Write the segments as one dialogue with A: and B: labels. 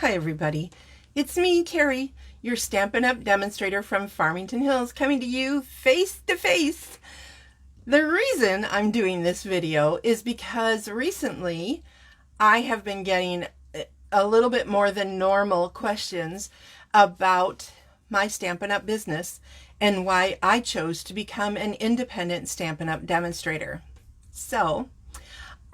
A: Hi everybody, it's me, Carrie, your Stampin' Up! Demonstrator from Farmington Hills, coming to you face to face. The reason I'm doing this video is because recently I have been getting a little bit more than normal questions about my Stampin' Up! Business and why I chose to become an independent Stampin' Up! Demonstrator. So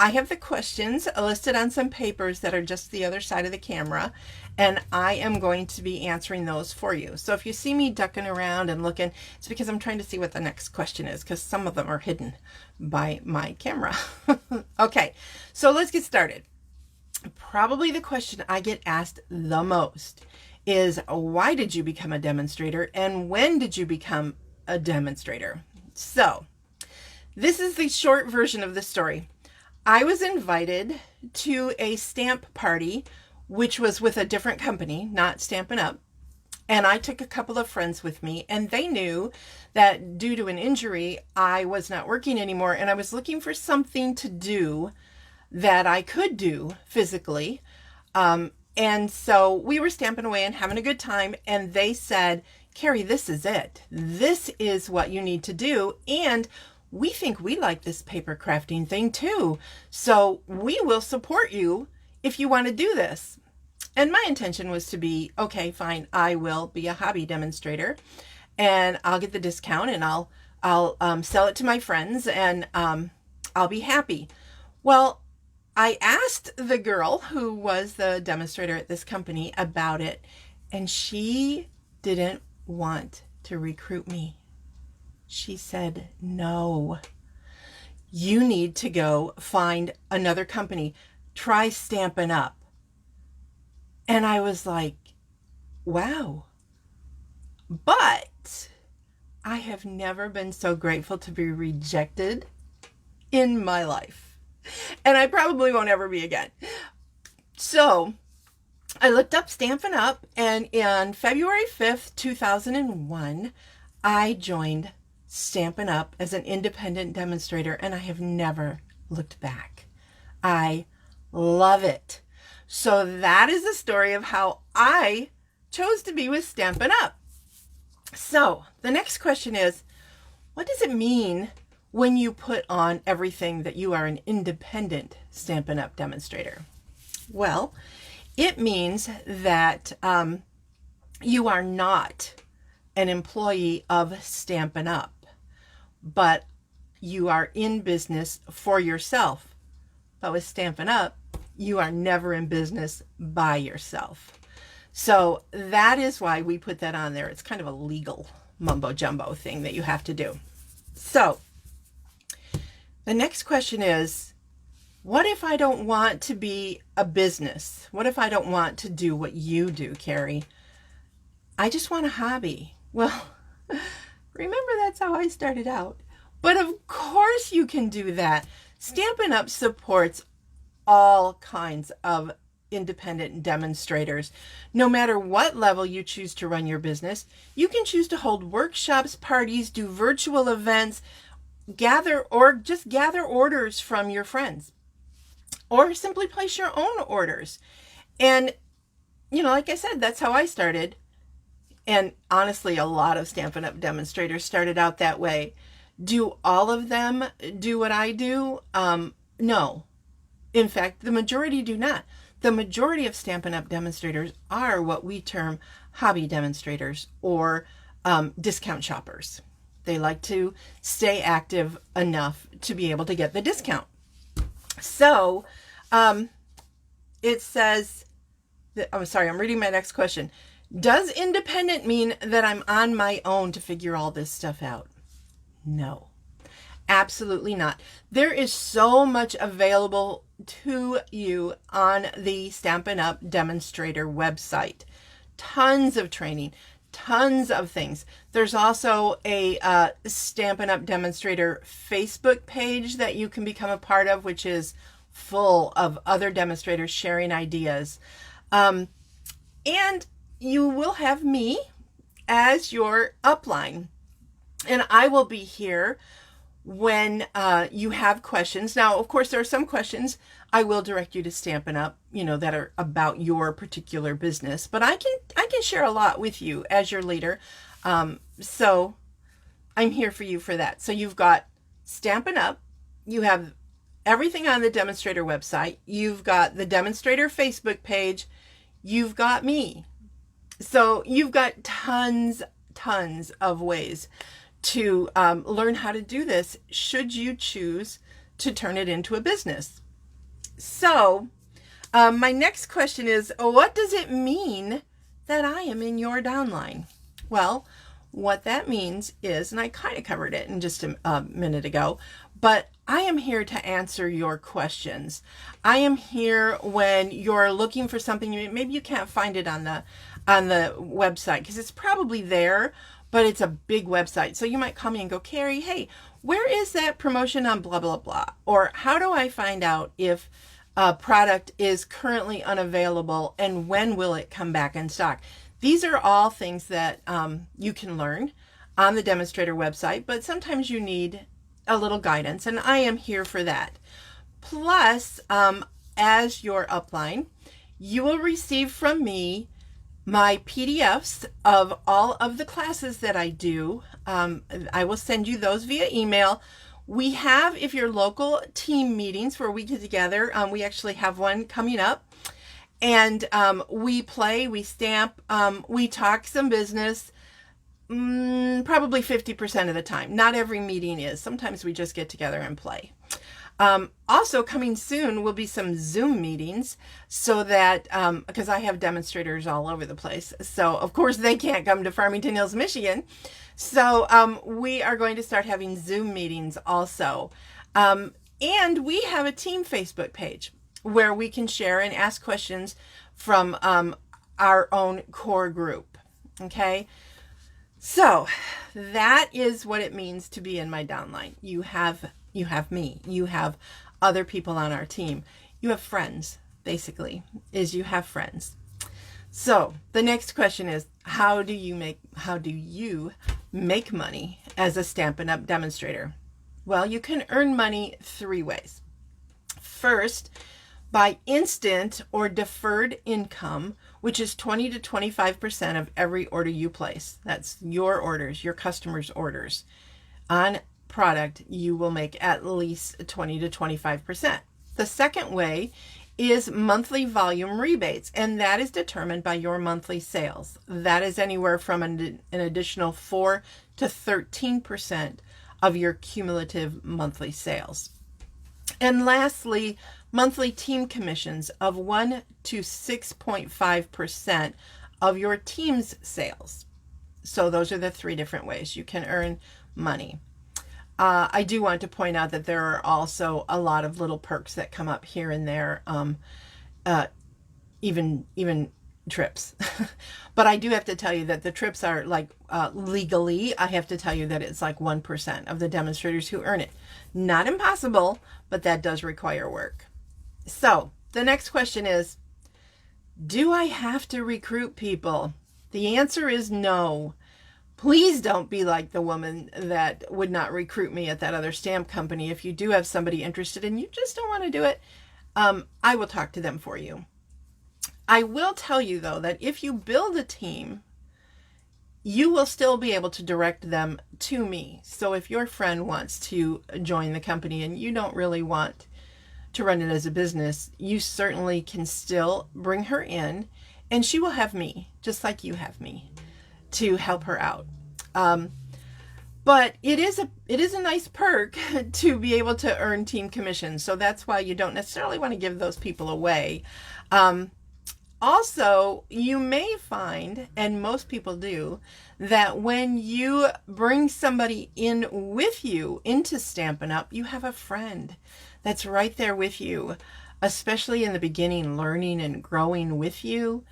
A: I have the questions listed on some papers that are just the other side of the camera, and I am going to be answering those for you. So if you see me ducking around and looking, it's because I'm trying to see what the next question is, because some of them are hidden by my camera. Okay, so let's get started. Probably the question I get asked the most is, why did you become a demonstrator, and when did you become a demonstrator? So this is the short version of the story. I was invited to a stamp party, which was with a different company, not Stampin' Up. And I took a couple of friends with me, and they knew that due to an injury, I was not working anymore, and I was looking for something to do that I could do physically. And so we were stamping away and having a good time, and they said, Carrie, this is it. This is what you need to do. And we think we like this paper crafting thing too. So we will support you if you want to do this. And my intention was to be, okay, fine, I will be a hobby demonstrator and I'll get the discount and I'll sell it to my friends and I'll be happy. Well, I asked the girl who was the demonstrator at this company about it, and she didn't want to recruit me. She said, no, you need to go find another company. Try Stampin' Up. And I was like, wow. But I have never been so grateful to be rejected in my life. And I probably won't ever be again. So I looked up Stampin' Up, and on February 5th, 2001, I joined Stampin' Up! As an independent demonstrator, and I have never looked back. I love it. So that is the story of how I chose to be with Stampin' Up! So the next question is, what does it mean when you put on everything that you are an independent Stampin' Up! Demonstrator? Well, it means that you are not an employee of Stampin' Up!, but you are in business for yourself. But with Stampin' Up!, you are never in business by yourself. So that is why we put that on there. It's kind of a legal mumbo jumbo thing that you have to do. So the next question is, what if I don't want to be a business? What if I don't want to do what you do, Carrie? I just want a hobby. Well, remember, that's how I started out. But of course you can do that. Stampin' Up! Supports all kinds of independent demonstrators. No matter what level you choose to run your business, you can choose to hold workshops, parties, do virtual events, gather orders from your friends, or simply place your own orders. And, like I said, that's how I started. And honestly, a lot of Stampin' Up! Demonstrators started out that way. Do all of them do what I do? No. In fact, the majority do not. The majority of Stampin' Up! Demonstrators are what we term hobby demonstrators or discount shoppers. They like to stay active enough to be able to get the discount. So it says, I'm reading my next question. Does independent mean that I'm on my own to figure all this stuff out? No, absolutely not. There is so much available to you on the Stampin' Up! Demonstrator website. Tons of training, tons of things. There's also a Stampin' Up! Demonstrator Facebook page that you can become a part of, which is full of other demonstrators sharing ideas. And you will have me as your upline. And I will be here when you have questions. Now, of course, there are some questions I will direct you to Stampin' Up, that are about your particular business, but I can share a lot with you as your leader. So I'm here for you for that. So you've got Stampin' Up, you have everything on the demonstrator website, you've got the demonstrator Facebook page, you've got me. So you've got tons of ways to learn how to do this should you choose to turn it into a business. So my next question is, what does it mean that I am in your downline? Well, what that means is, and I kind of covered it in just a minute ago, but I am here to answer your questions. I am here when you're looking for something, maybe you can't find it on the website because it's probably there, but it's a big website. So you might call me and go, Carrie, hey, where is that promotion on blah, blah, blah? Or how do I find out if a product is currently unavailable and when will it come back in stock? These are all things that you can learn on the demonstrator website, but sometimes you need a little guidance, and I am here for that. Plus, as your upline, you will receive from me my PDFs of all of the classes that I do. I will send you those via email. We have, if you're local, team meetings where we get together. We actually have one coming up. And we play, we stamp, we talk some business, probably 50% of the time. Not every meeting is. Sometimes we just get together and play. Also coming soon will be some Zoom meetings so that, because I have demonstrators all over the place. So of course they can't come to Farmington Hills, Michigan. So we are going to start having Zoom meetings also. And we have a team Facebook page where we can share and ask questions from our own core group. Okay. So that is what it means to be in my downline. You have me, you have other people on our team, you have friends, basically, you have friends. So the next question is, how do you make money as a Stampin' Up demonstrator? Well, you can earn money 3 ways. First, by instant or deferred income, which is 20 to 25% of every order you place. That's your orders, your customers' orders. On product, you will make at least 20 to 25%. The second way is monthly volume rebates, and that is determined by your monthly sales. That is anywhere from an additional 4 to 13% of your cumulative monthly sales. And lastly, monthly team commissions of 1 to 6.5% of your team's sales. So those are the 3 different ways you can earn money. I do want to point out that there are also a lot of little perks that come up here and there, even trips. But I do have to tell you that the trips are like legally, I have to tell you that it's like 1% of the demonstrators who earn it. Not impossible, but that does require work. So the next question is, do I have to recruit people? The answer is no. Please don't be like the woman that would not recruit me at that other stamp company. If you do have somebody interested and you just don't want to do it, I will talk to them for you. I will tell you, though, that if you build a team, you will still be able to direct them to me. So if your friend wants to join the company and you don't really want to run it as a business, you certainly can still bring her in, and she will have me, just like you have me, to help her out. But it is a nice perk to be able to earn team commissions. So that's why you don't necessarily want to give those people away. Also, you may find, and most people do, that when you bring somebody in with you into Stampin' Up, you have a friend that's right there with you, especially in the beginning, learning and growing with you.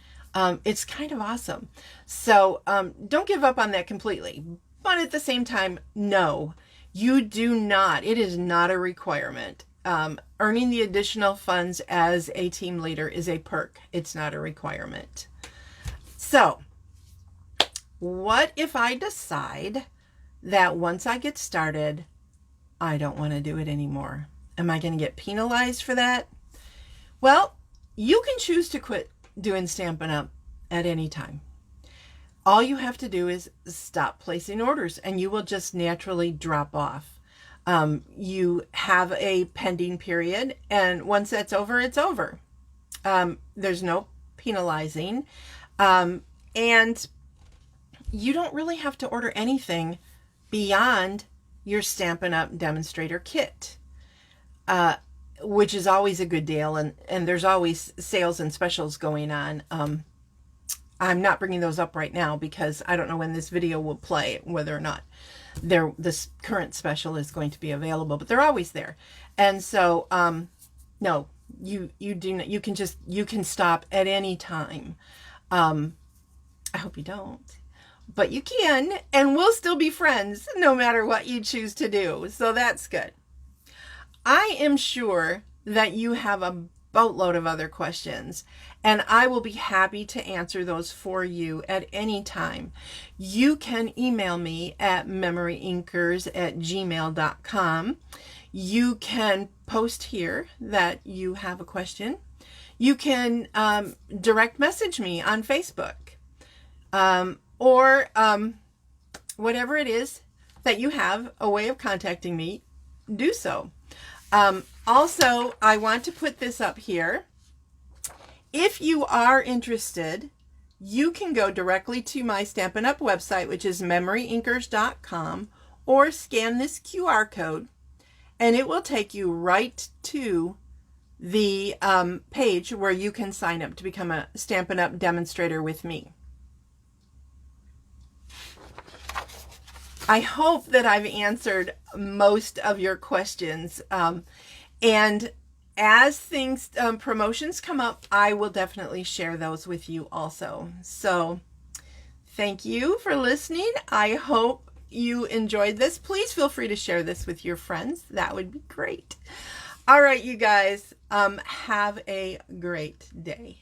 A: It's kind of awesome. So don't give up on that completely. But at the same time, no, you do not. It is not a requirement. Earning the additional funds as a team leader is a perk. It's not a requirement. So what if I decide that once I get started, I don't want to do it anymore. Am I going to get penalized for that? Well, you can choose to quit doing Stampin' Up! At any time. All you have to do is stop placing orders and you will just naturally drop off. You have a pending period, and once that's over, it's over. There's no penalizing. And you don't really have to order anything beyond your Stampin' Up! Demonstrator kit, which is always a good deal. And there's always sales and specials going on. I'm not bringing those up right now because I don't know when this video will play, whether or not this current special is going to be available, but they're always there. And so, no, you do not, you can stop at any time. I hope you don't, but you can, and we'll still be friends no matter what you choose to do. So that's good. I am sure that you have a boatload of other questions, and I will be happy to answer those for you at any time. You can email me at memoryinkers@gmail.com. You can post here that you have a question. You can direct message me on Facebook, or whatever it is that you have a way of contacting me, do so. Also, I want to put this up here. If you are interested, you can go directly to my Stampin' Up! Website, which is memoryinkers.com, or scan this QR code, and it will take you right to the page where you can sign up to become a Stampin' Up! Demonstrator with me. I hope that I've answered most of your questions. And as things, promotions come up, I will definitely share those with you also. So thank you for listening. I hope you enjoyed this. Please feel free to share this with your friends. That would be great. All right, you guys, have a great day.